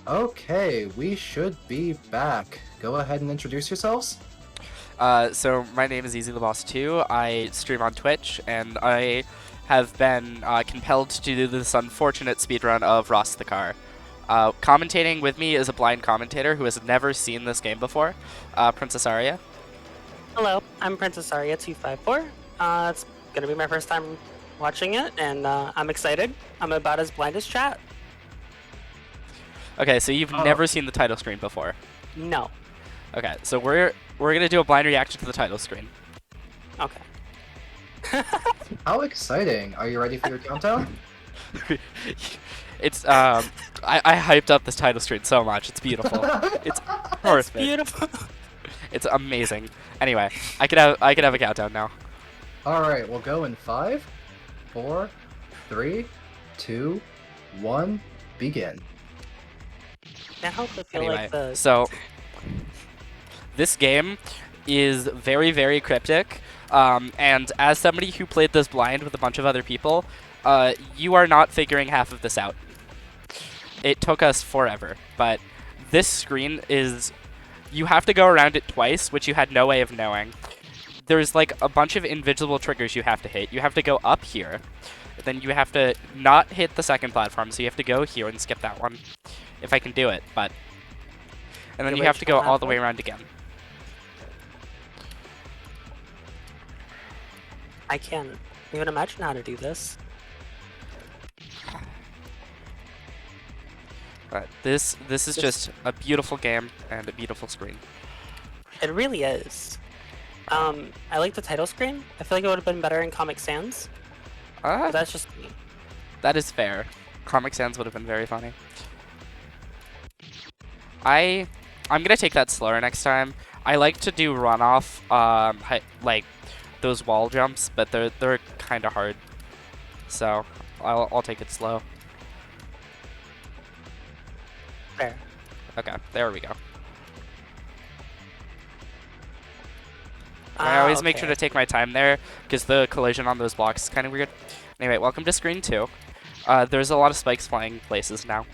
Okay, we should be back. Go ahead and introduce yourselves. So my name is EzTheBoss2. I stream on Twitch, and I have been compelled to do this unfortunate speedrun of Rost the car. Commentating with me is a blind commentator who has never seen this game before, Princess Arya. Hello, I'm Princess Arya 254. It's gonna be my first time watching it, and I'm excited. I'm about as blind as chat. Okay, so you've never seen the title screen before. No. Okay, so we're gonna do a blind reaction to the title screen. Okay. How exciting! Are you ready for your countdown? It's I hyped up this title screen so much. It's beautiful. It's perfect. It's beautiful. It's amazing. Anyway, I could have a countdown now. All right, we'll go in 5, 4, 3, 2, 1, begin. Can't help but feel Anyway, like the so this game is very, very cryptic. And as somebody who played this blind with a bunch of other people, you are not figuring half of this out. It took us forever, but this screen is... You have to go around it twice, which you had no way of knowing. There's like a bunch of invisible triggers you have to hit. You have to go up here. Then you have to not hit the second platform, so you have to go here and skip that one. If I can do it, but... And then you have to go all the way around again. I can't even imagine how to do this. But this is just a beautiful game and a beautiful screen. It really is. I like the title screen. I feel like it would have been better in Comic Sans. But that's just me. That is fair. Comic Sans would have been very funny. I'm gonna take that slower next time. I like to do runoff, like those wall jumps, but they're kind of hard. So I'll take it slow. Fair. Okay, there we go. I always make sure to take my time there, because the collision on those blocks is kind of weird. Anyway, welcome to screen 2. There's a lot of spikes flying places now.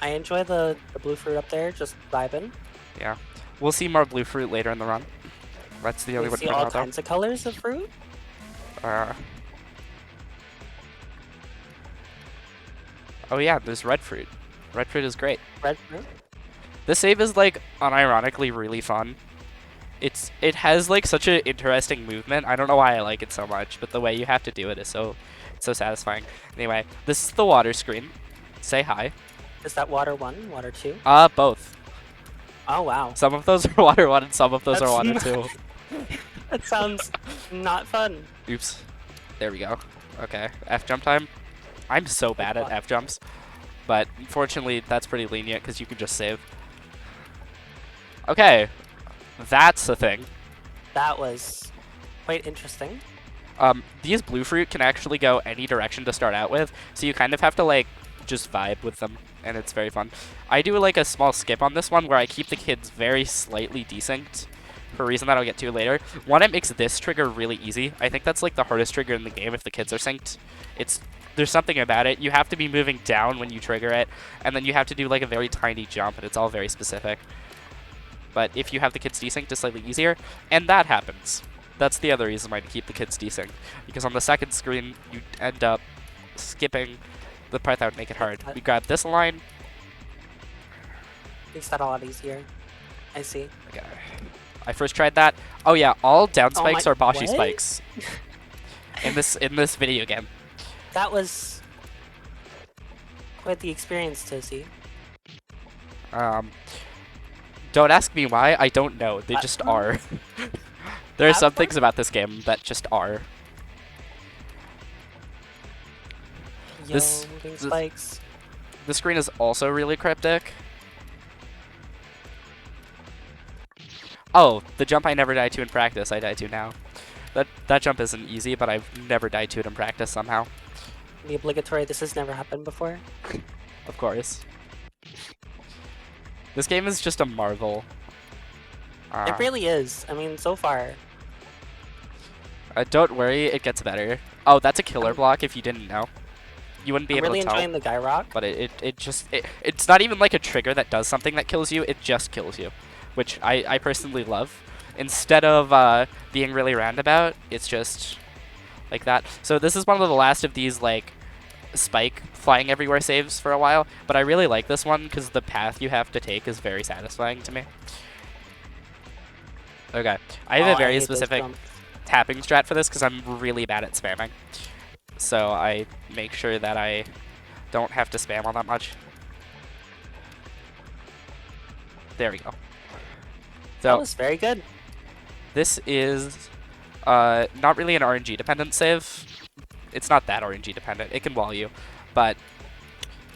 I enjoy the blue fruit up there, just vibing. Yeah. We'll see more blue fruit later in the run. That's the only We one see to all point out, kinds of colors of fruit. Oh yeah, there's red fruit. Red fruit is great. Red fruit. This save is like unironically really fun. It has like such an interesting movement. I don't know why I like it so much, but the way you have to do it is so satisfying. Anyway, this is the water screen. Say hi. Is that water 1, water 2? Both. Oh wow. Some of those are water 1 and some of those are water 2. That sounds not fun. Oops. There we go. Okay, F jump time. I'm so bad at F jumps, but unfortunately that's pretty lenient because you can just save. Okay, that's the thing. That was quite interesting. These blue fruit can actually go any direction to start out with, so you kind of have to like just vibe with them, and it's very fun. I do like a small skip on this one where I keep the kids very slightly desynced for a reason that I'll get to later. One, it makes this trigger really easy. I think that's like the hardest trigger in the game if the kids are synced. There's something about it. You have to be moving down when you trigger it, and then you have to do like a very tiny jump, and it's all very specific. But if you have the kids desynced, it's slightly easier, and that happens. That's the other reason why to keep the kids desynced, because on the second screen, you end up skipping the part that would make it hard. You grab this line. Makes that a lot easier. I see. Okay. I first tried that. Oh yeah, all down Oh spikes my- are Boshi what? spikes. in this video game. That was quite the experience to see. Don't ask me why. I don't know. They just are. There are some things about this game that just are. This Moving spikes. The screen is also really cryptic. Oh, the jump I never died to in practice, I die to now. That jump isn't easy, but I've never died to it in practice somehow. The obligatory, this has never happened before. Of course. This game is just a marvel. It really is. I mean, so far. Don't worry, it gets better. Oh, that's a killer block if you didn't know. You wouldn't be I'm able really to tell. enjoying the guy rock. But it's not even like a trigger that does something that kills you. It just kills you, which I personally love. Instead of being really roundabout, it's just like that. So this is one of the last of these like spike flying everywhere saves for a while, but I really like this one because the path you have to take is very satisfying to me. Okay, I have a very specific tapping strat for this because I'm really bad at spamming. So I make sure that I don't have to spam all that much. There we go. So That was very good. this is not really an RNG dependent save. It's not that RNG dependent. It can wall you, but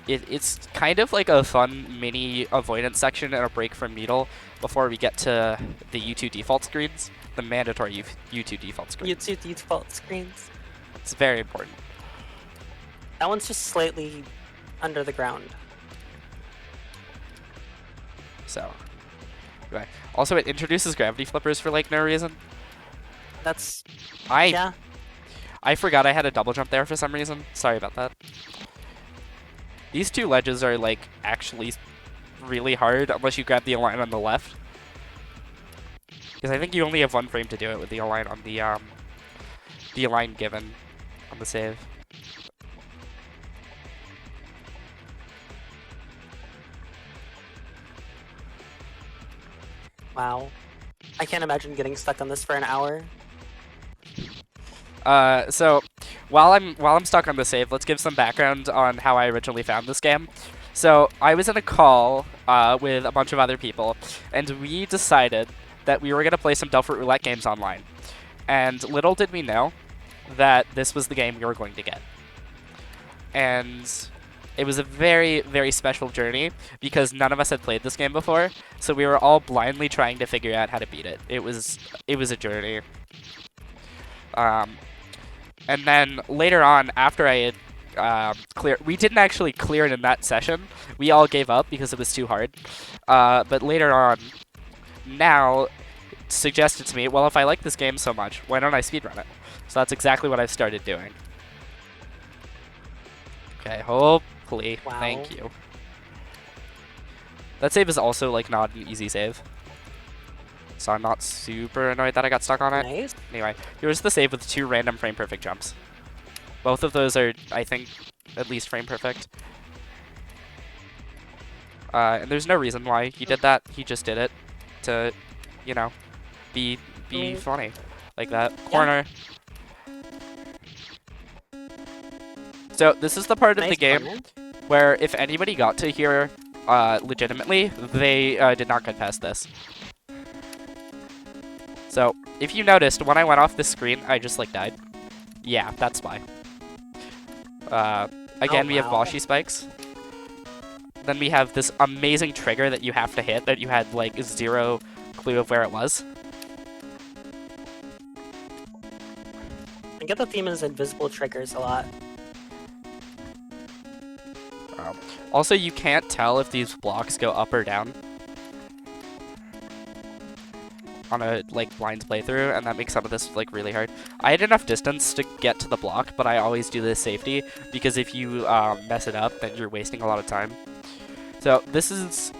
it's kind of like a fun mini avoidance section and a break from Needle before we get to the U2 default screens, the mandatory U2 default screens. U2 default screens. It's very important. That one's just slightly under the ground. So, okay. Also, it introduces gravity flippers for like no reason. That's I yeah. I forgot I had a double jump there for some reason. Sorry about that. These two ledges are like actually really hard unless you grab the align on the left. Because I think you only have one frame to do it with the align on the align given on the save. Wow. I can't imagine getting stuck on this for an hour. So while I'm stuck on the save, let's give some background on how I originally found this game. So I was in a call with a bunch of other people, and we decided that we were gonna play some Delphi Roulette games online. And little did we know that this was the game we were going to get. And it was a very, very special journey because none of us had played this game before, so we were all blindly trying to figure out how to beat it. It was a journey. And then later on, after I had we didn't actually clear it in that session. We all gave up because it was too hard. But later on, now suggested to me, well, if I like this game so much, why don't I speedrun it? So that's exactly what I've started doing. Okay, hopefully. Wow. Thank you. That save is also like not an easy save. So I'm not super annoyed that I got stuck on it. Nice. Anyway, here's the save with 2 random frame perfect jumps. Both of those are, I think, at least frame perfect. And there's no reason why he did that. He just did it to, you know, be funny like that. Corner. So this is the part of the game where if anybody got to here legitimately, they did not get past this. So if you noticed, when I went off the screen, I just like died. Yeah, that's why. Again, we have Boshi spikes. Then we have this amazing trigger that you have to hit that you had like 0 clue of where it was. I get the theme is invisible triggers a lot. Also, you can't tell if these blocks go up or down on a like blind playthrough, and that makes some of this like really hard. I had enough distance to get to the block, but I always do this safety because if you mess it up, then you're wasting a lot of time. So this is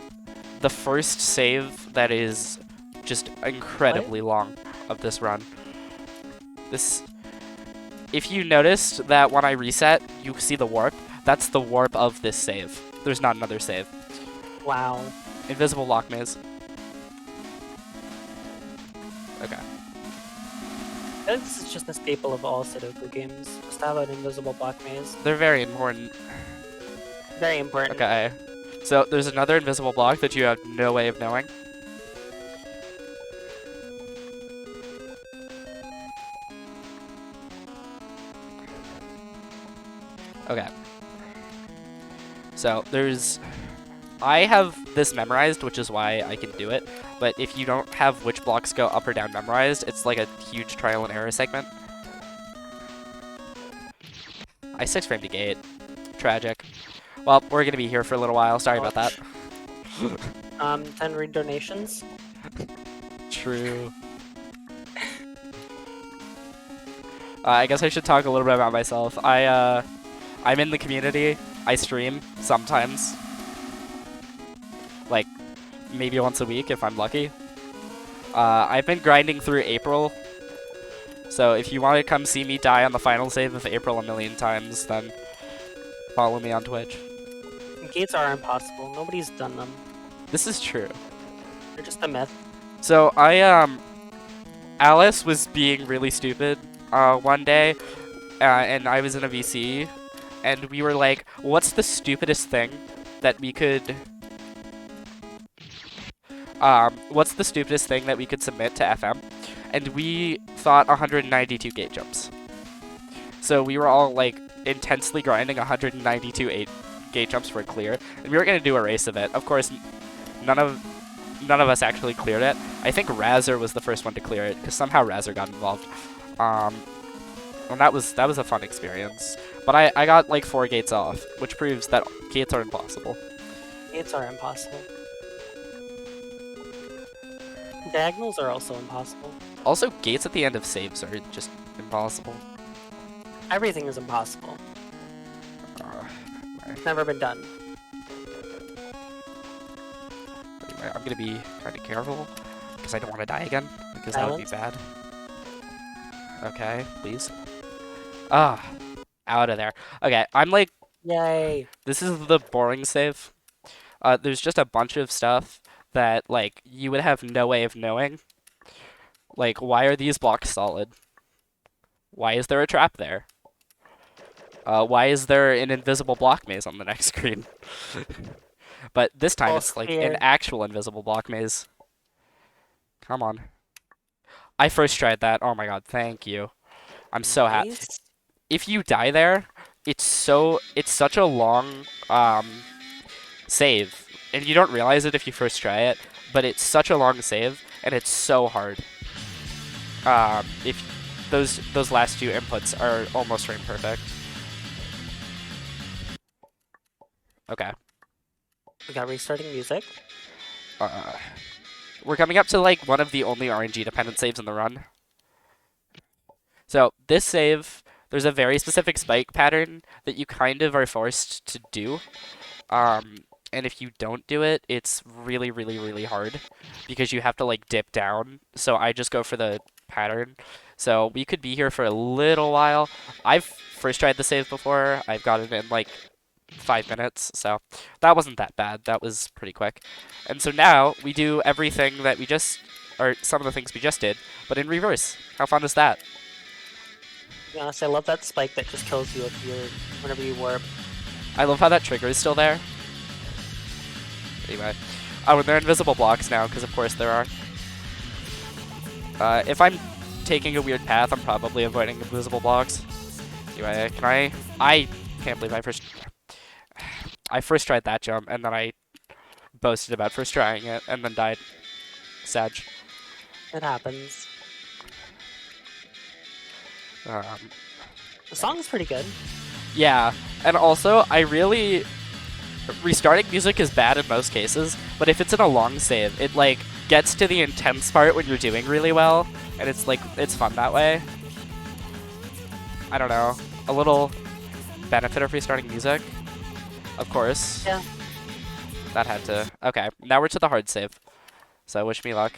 the first save that is just incredibly long of this run. If you noticed that when I reset, you see the warp. That's the warp of this save. There's not another save. Wow. Invisible lock maze. Okay. This is just a staple of all Sudoku games. Just have an invisible block maze. They're very important. Very important. Okay. So there's another invisible block that you have no way of knowing. Okay. So I have this memorized, which is why I can do it. But if you don't have which blocks go up or down memorized, it's like a huge trial and error segment. I 6-framed the gate. Tragic. Well, we're going to be here for a little while. Sorry about that. 10 re-donations. True. I guess I should talk a little bit about myself. I I'm in the community. I stream sometimes. Like, maybe once a week if I'm lucky. I've been grinding through April. So if you want to come see me die on the final save of April a million times, then follow me on Twitch. Gates are impossible. Nobody's done them. This is true. They're just a myth. So Alice was being really stupid one day, and I was in a VC, and we were like, what's the stupidest thing that we could... what's the stupidest thing that we could submit to FM? And we thought 192 gate jumps. So we were all like intensely grinding 192 gate jumps for a clear, and we were gonna do a race of it. Of course, none of us actually cleared it. I think Razzer was the first one to clear it, because somehow Razzer got involved. And that was a fun experience. But I got like 4 gates off, which proves that gates are impossible. Gates are impossible. Diagonals are also impossible. Also, gates at the end of saves are just impossible. Everything is impossible. It's never been done. Anyway, I'm gonna be kind of careful, because I don't want to die again, because that would be bad. Okay, please. Out of there. Okay, I'm like... Yay! This is the boring save. There's just a bunch of stuff that, like, you would have no way of knowing. Like, why are these blocks solid? Why is there a trap there? Why is there an invisible block maze on the next screen? But this time it's like an actual invisible block maze. Come on. I first tried that. Oh my god, thank you. I'm so happy. If you die there, it's such a long save. And you don't realize it if you first try it, but it's such a long save, and it's so hard. If those last 2 inputs are almost frame perfect. Okay. We got restarting music. We're coming up to like one of the only RNG dependent saves in the run. So this save, there's a very specific spike pattern that you kind of are forced to do. And if you don't do it, it's really, really, really hard because you have to like dip down. So I just go for the pattern. So we could be here for a little while. I've first tried the save before. I've got it in like 5 minutes, so that wasn't that bad. That was pretty quick. And so now we do everything that we just, or some of the things we just did, but in reverse. How fun is that? To be honest, I love that spike that just kills you whenever you warp. I love how that trigger is still there. Anyway. Oh, and they're invisible blocks now, because of course there are. If I'm taking a weird path, I'm probably avoiding invisible blocks. Anyway, I can't believe I first tried that jump, and then I boasted about first trying it, and then died. Sad. It happens. The song's pretty good. Yeah, and also, restarting music is bad in most cases, but if it's in a long save, it, like, gets to the intense part when you're doing really well, and it's, like, it's fun that way. I don't know. A little benefit of restarting music. Of course. Yeah. That had to... Okay, now we're to the hard save. So wish me luck.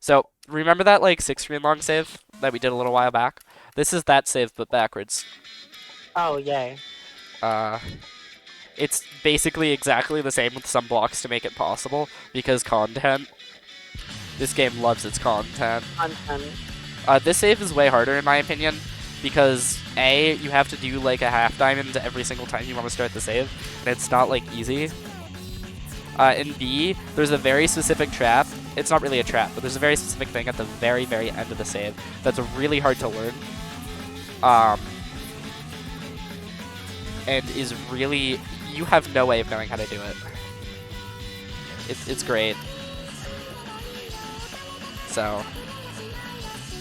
So, remember that, like, 6-screen long save that we did a little while back? This is that save, but backwards. Oh, yay. It's basically exactly the same with some blocks to make it possible, because content. This game loves its content. Content. This save is way harder, in my opinion, because A, you have to do like a half diamond every single time you want to start the save, and it's not like easy. And B, there's a very specific trap. It's not really a trap, but there's a very specific thing at the very, very end of the save that's really hard to learn. And is really, you have no way of knowing how to do it. It's great. So,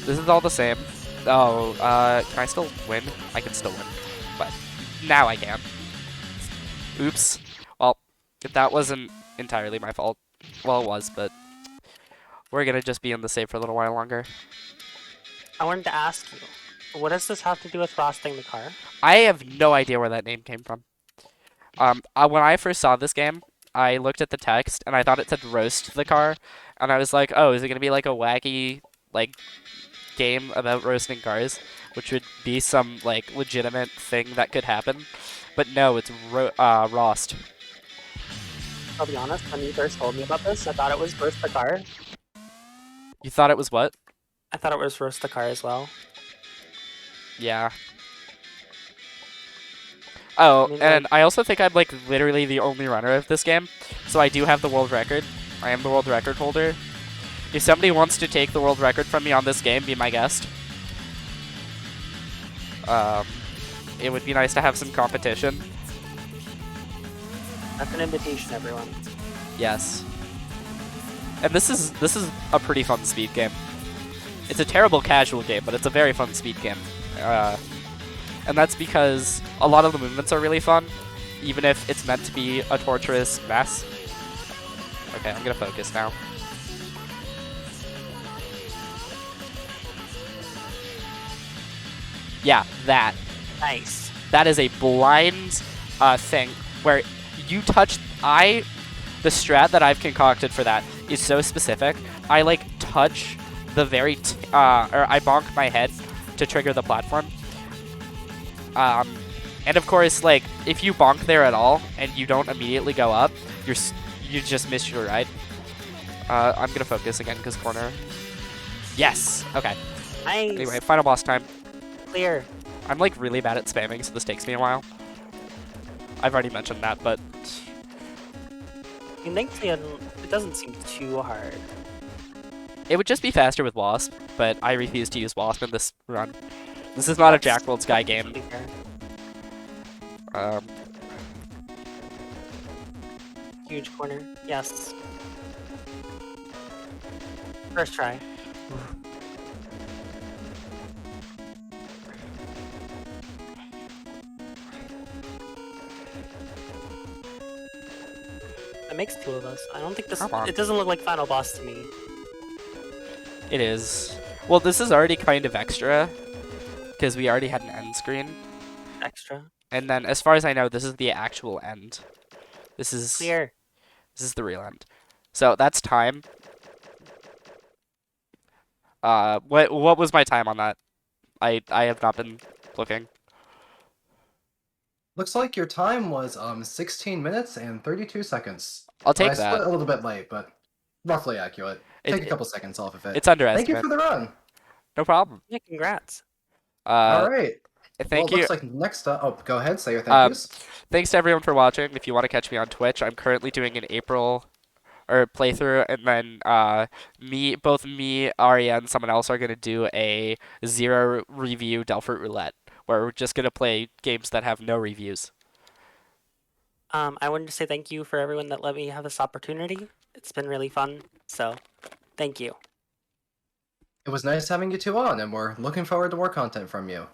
this is all the same. Oh, can I still win? I can still win, but now I can. Oops. Well, that wasn't entirely my fault. Well, it was, but we're gonna just be in the save for a little while longer. I wanted to ask you, What does this have to do with frosting the car? I have no idea where that name came from. When I first saw this game, I looked at the text and I thought it said roast the car, and I was like, oh, is it gonna be like a wacky like game about roasting cars, which would be some like legitimate thing that could happen? But no, it's Rost. I'll be honest, when you first told me about this, I thought it was roast the car. You thought it was what? I thought it was roast the car as well. Yeah. Oh, I mean, and like- I also think I'm like literally the only runner of this game, so I do have the world record. I am the world record holder. If somebody wants to take the world record from me on this game, be my guest. It would be nice to have some competition. That's an invitation, everyone. Yes. And this is a pretty fun speed game. It's a terrible casual game, but it's a very fun speed game. And that's because a lot of the movements are really fun, even if it's meant to be a torturous mess. Okay, I'm gonna focus now. Yeah, that. Nice. That is a blind thing where you touch. The strat that I've concocted for that is so specific. I like touch the very, or I bonk my head to trigger the platform. And of course, like if you bonk there at all and you don't immediately go up, you just miss your ride. I'm gonna focus again because corner. Yes. Okay. Nice. Anyway, final boss time. Clear. I'm like really bad at spamming, so this takes me a while. I've already mentioned that, but I mean, thankfully, it doesn't seem too hard. it would just be faster with Wasp, but I refuse to use Wasp in this run. This is not a Jack World Sky game. Huge corner. Yes. First try. That makes two of us. I don't think this. Come on. It doesn't look like final boss to me. It is. Well, this is already kind of extra, because we already had an end screen. Extra. And then, as far as I know, this is the actual end. This is Clear. This is the real end. So that's time. What was my time on that? I have not been looking. Looks like your time was 16 minutes and 32 seconds. I'll take I split that. a little bit late, but roughly accurate. Take a It- couple seconds off of it. It's under Thank you estimate. for the run. No problem. Yeah, congrats. All right. Thank Well, you. looks like next up. Oh, go ahead. Say your thank yous. Thanks to everyone for watching. If you want to catch me on Twitch, I'm currently doing an April playthrough, and then both me, Aria, and someone else are gonna do a zero review Delphic Roulette, where we're just gonna play games that have no reviews. I wanted to say thank you for everyone that let me have this opportunity. It's been really fun. So, thank you. It was nice having you two on, and we're looking forward to more content from you.